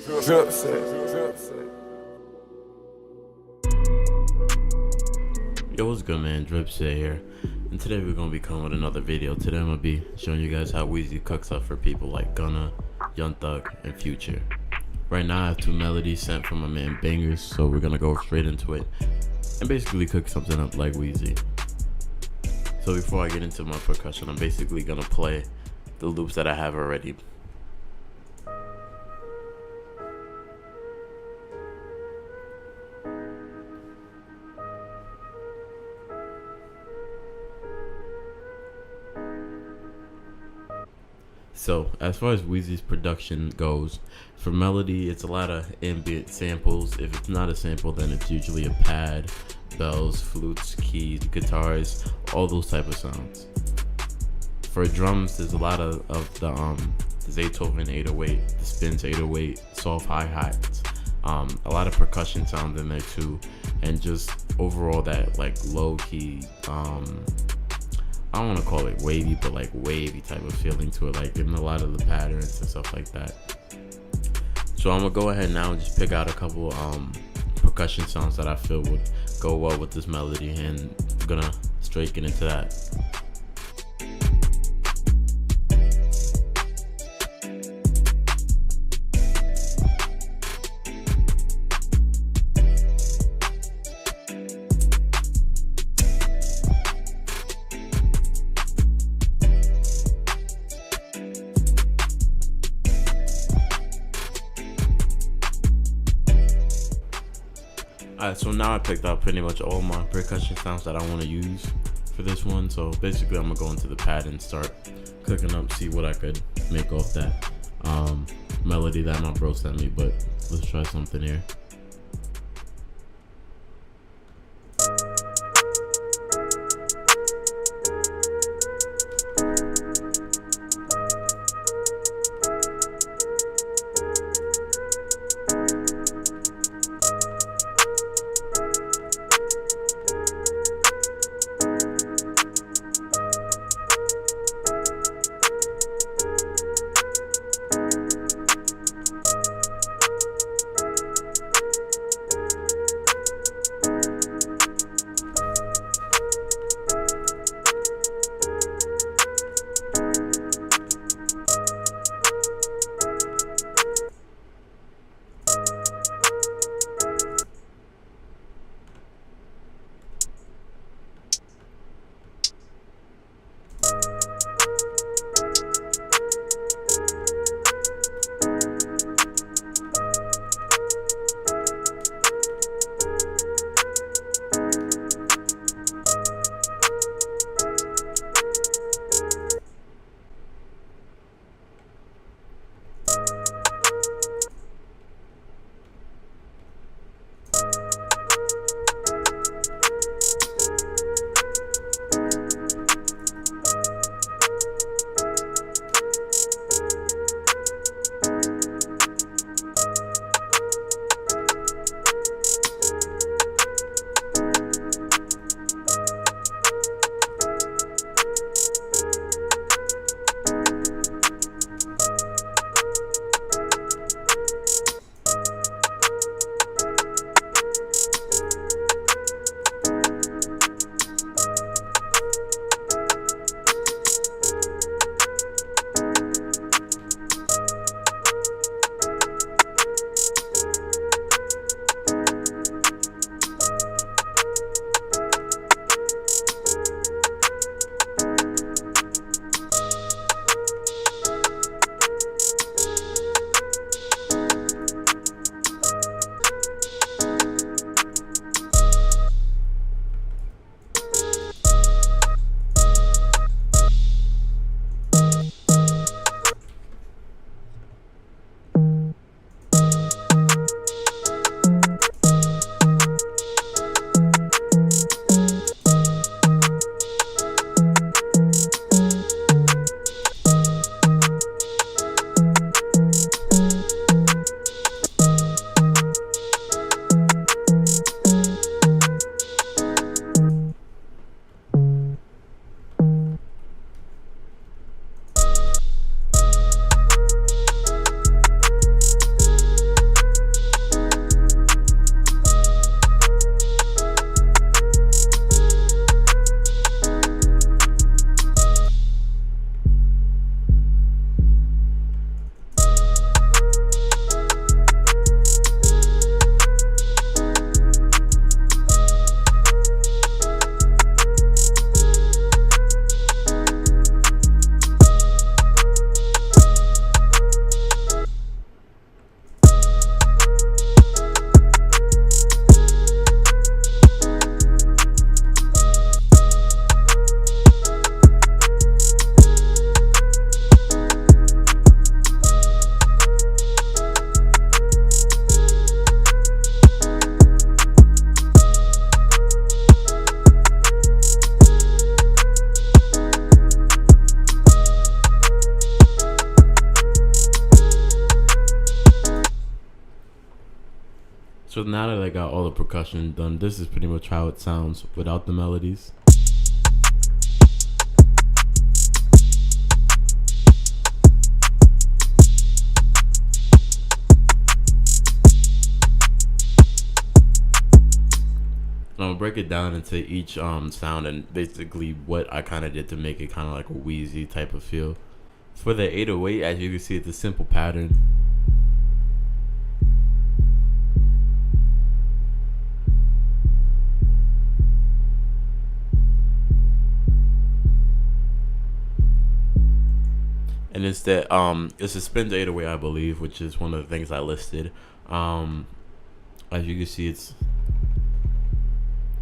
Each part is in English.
Yo, what's good, man? Dripset here, and today we're gonna be coming with another video. Today I'm gonna be showing you guys how Wheezy cooks up for people like Gunna, Young Thug, and Future. Right now I have two melodies sent from my man Bangers, so we're gonna go straight into it and basically cook something up like Wheezy. So before I get into my percussion, I'm basically gonna play the loops that I have already. So as far as Wheezy's production goes, for melody, it's a lot of ambient samples. If it's not a sample, then it's usually a pad, bells, flutes, keys, guitars, all those type of sounds. For drums, there's a lot of the Beethoven 808, the Spins 808, soft hi-hats, a lot of percussion sounds in there too, and just overall that like low-key, I don't want to call it wavy, but like wavy type of feeling to it, like in a lot of the patterns and stuff like that. So I'm gonna go ahead now and just pick out a couple percussion sounds that I feel would go well with this melody, and I'm gonna straight get into that. Alright, so now I picked out pretty much all my percussion sounds that I want to use for this one. So basically I'm gonna go into the pad and start cooking up, see what I could make off that melody that my bro sent me. But let's try something here. So now that I got all the percussion done, this is pretty much how it sounds without the melodies. And I'm gonna break it down into each sound and basically what I kind of did to make it kind of like a Wheezy type of feel. For the 808, as you can see, it's a simple pattern. And it's a spin 808, I believe, which is one of the things I listed. As you can see, it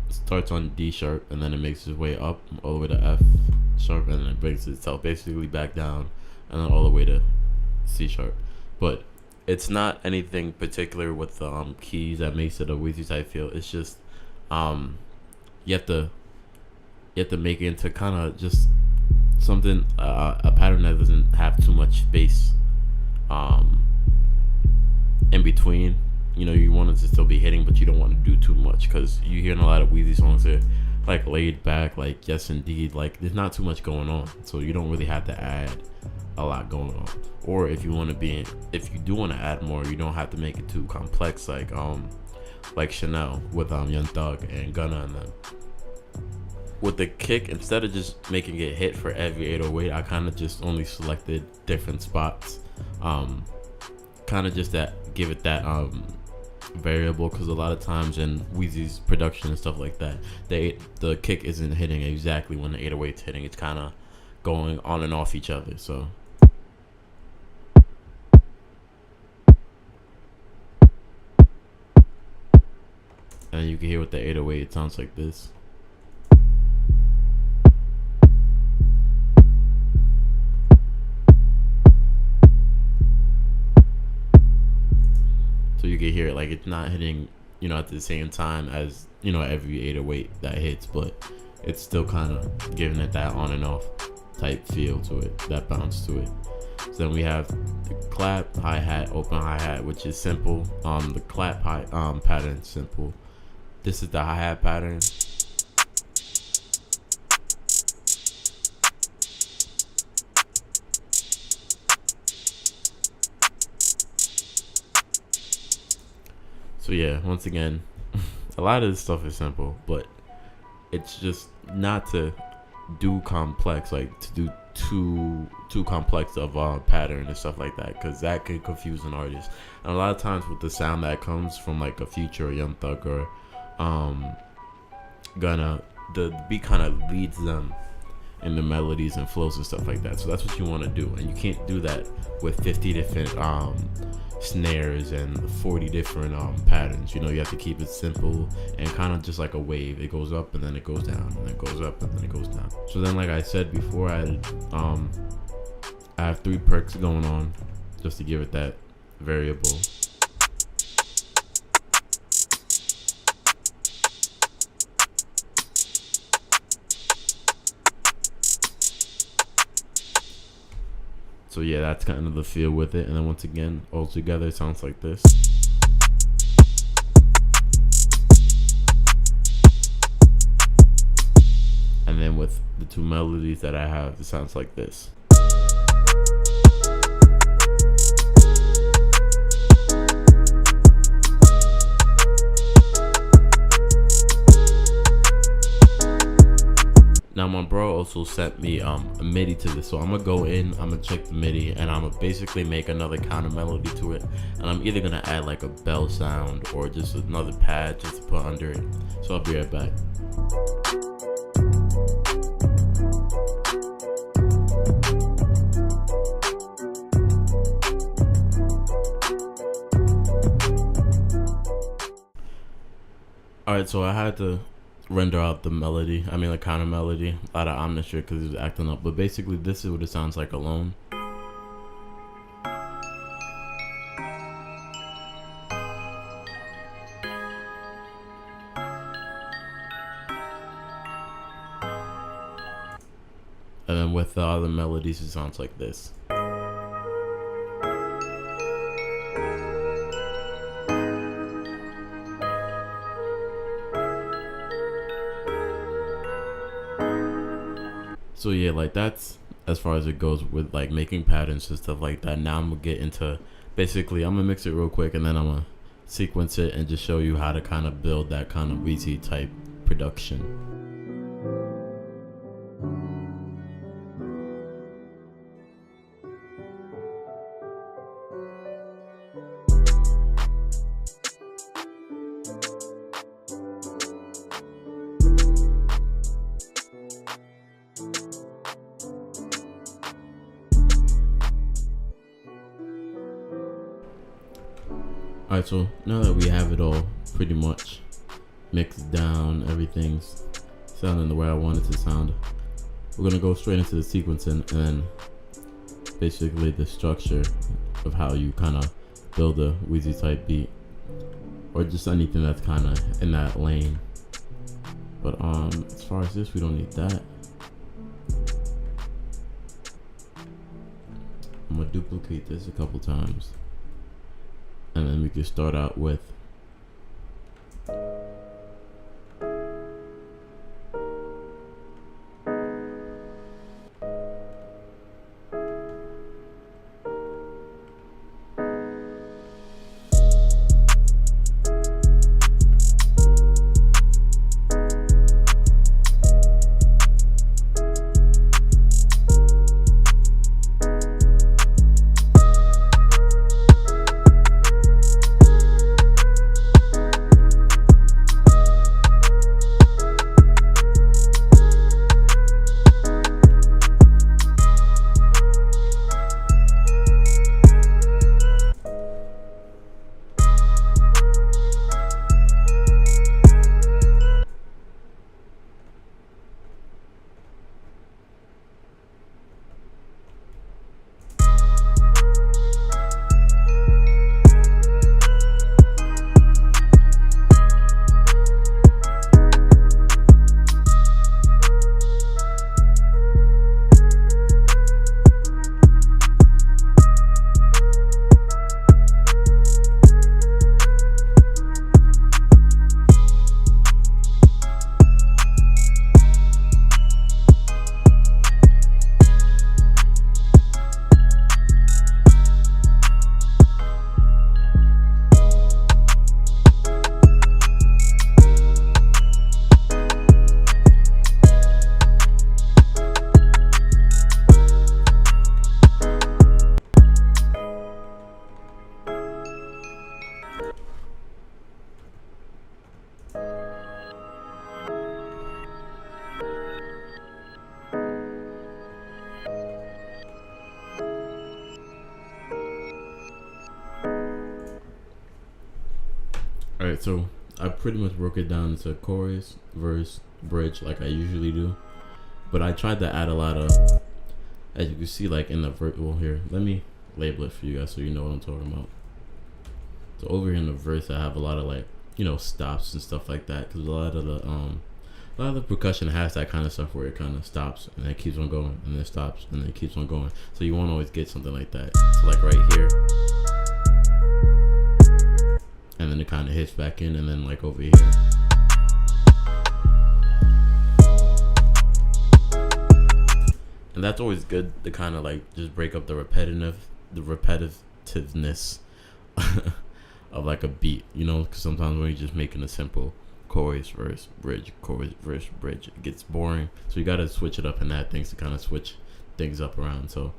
starts on D sharp and then it makes its way up all the way to F sharp and then it brings itself basically back down and then all the way to C sharp. But it's not anything particular with the keys that makes it a Wheezy type feel. It's just you have to make it into kind of just something, a pattern that doesn't have too much space in between. You know, you want it to still be hitting, but you don't want to do too much, because you hear in a lot of Wheezy songs they're like laid back, like yes indeed, like there's not too much going on, so you don't really have to add a lot going on. Or if you do want to add more, you don't have to make it too complex, like Chanel with Young Thug and Gunna and them. With the kick, instead of just making it hit for every 808, I kind of just only selected different spots, kind of just that give it that variable, because a lot of times in Wheezy's production and stuff like that, the kick isn't hitting exactly when the 808's hitting. It's kind of going on and off each other. So and you can hear with the 808 it sounds like this. So you can hear it like it's not hitting, you know, at the same time as, you know, every 808 that hits, but it's still kind of giving it that on and off type feel to it, that bounce to it. So then we have the clap, hi-hat, open hi-hat, which is simple. The clap pattern is simple. This is the hi-hat pattern. So yeah, once again, a lot of this stuff is simple, but it's just not to do complex, like to do too complex of a pattern and stuff like that, because that could confuse an artist. And a lot of times with the sound that comes from like a Future or Young Thug or Gunna, the beat kind of leads them in the melodies and flows and stuff like that. So that's what you want to do, and you can't do that with 50 different snares and 40 different patterns. You know, you have to keep it simple and kind of just like a wave. It goes up and then it goes down, and then it goes up and then it goes down. So then, like I said before, I have 3 perks going on just to give it that variable. So yeah, that's kind of the feel with it. And then once again, all together, it sounds like this. And then with the 2 melodies that I have, it sounds like this. Now my bro also sent me a MIDI to this, so I'm gonna go in, I'm gonna check the MIDI, and I'm gonna basically make another counter melody to it, and I'm either gonna add like a bell sound or just another pad just to put under it. So I'll be right back. Alright, so I had to render out the melody, I mean like counter melody, out of Omniture because it was acting up, but basically this is what it sounds like alone. And then with the other melodies it sounds like this. So yeah, like that's as far as it goes with like making patterns and stuff like that. Now I'm gonna get into basically I'm gonna mix it real quick and then I'm gonna sequence it and just show you how to kind of build that kind of Wheezy type production. Alright, so now that we have it all pretty much mixed down, everything's sounding the way I want it to sound, we're gonna go straight into the sequencing and then basically the structure of how you kind of build a Wheezy type beat or just anything that's kind of in that lane. But as far as this, we don't need that. I'm gonna duplicate this a couple times. And then we can start out with Alright, so I pretty much broke it down into chorus, verse, bridge like I usually do. But I tried to add a lot of, as you can see, like in the well, here, let me label it for you guys so you know what I'm talking about. So over here in the verse, I have a lot of like, you know, stops and stuff like that, because a lot of the percussion has that kind of stuff where it kind of stops and then it keeps on going and then it stops and then it keeps on going. So you won't always get something like that. So like right here, and then it kind of hits back in, and then like over here. And that's always good to kind of like just break up the repetitiveness of like a beat, you know, because sometimes when you're just making a simple chorus, verse, bridge, it gets boring. So you got to switch it up and add things to kind of switch things up around. So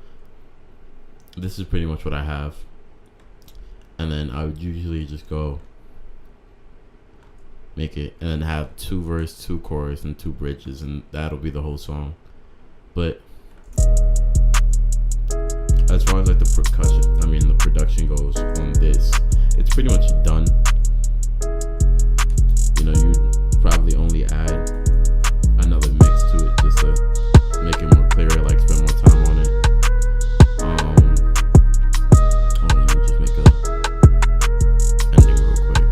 this is pretty much what I have. And then I would usually just go make it and then have 2 verse, 2 chorus, and 2 bridges, and that'll be the whole song. But as far as like the production goes on this, it's pretty much done. You know, you probably only add another mix to it just to make it more clear, like spend more time on it. Hold on, let me just make a ending real quick.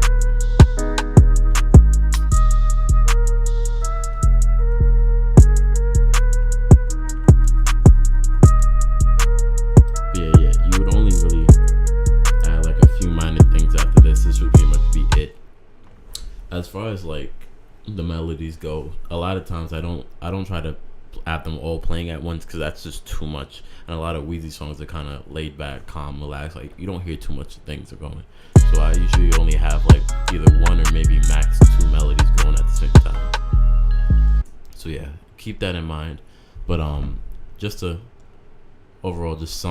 But yeah, you would only really add like a few minor things after this. This would pretty much be it. As far as like the melodies go, a lot of times I don't try to have them all playing at once, because that's just too much. And a lot of Wheezy songs are kind of laid back, calm, relaxed. Like, you don't hear too much things are going. So I usually only have like either one or maybe max 2 melodies going at the same time. So yeah, keep that in mind. But just to overall just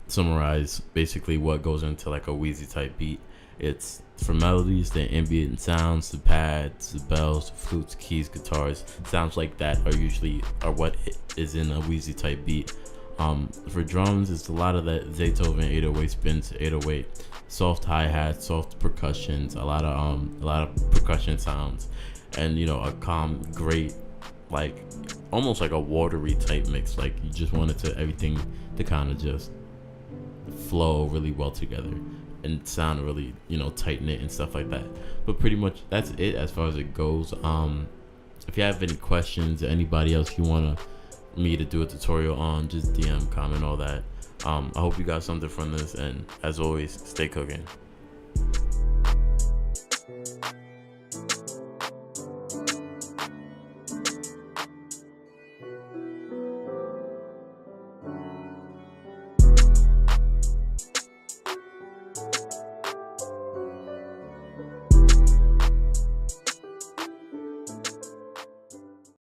summarize basically what goes into like a Wheezy type beat. It's for melodies, the ambient sounds, the pads, the bells, the flutes, keys, guitars, sounds like that are what is in a Wheezy type beat. For drums, it's a lot of that Zaytoven 808 spins, 808, soft hi-hats, soft percussions, a lot of percussion sounds, and a calm, great, like almost like a watery type mix. Like, you just wanted everything to kind of just flow really well together and sound really tight knit and stuff like that. But pretty much that's it as far as it goes. If you have any questions or anybody else you want me to do a tutorial on, just DM, comment, all that. I hope you got something from this, and as always, stay cooking.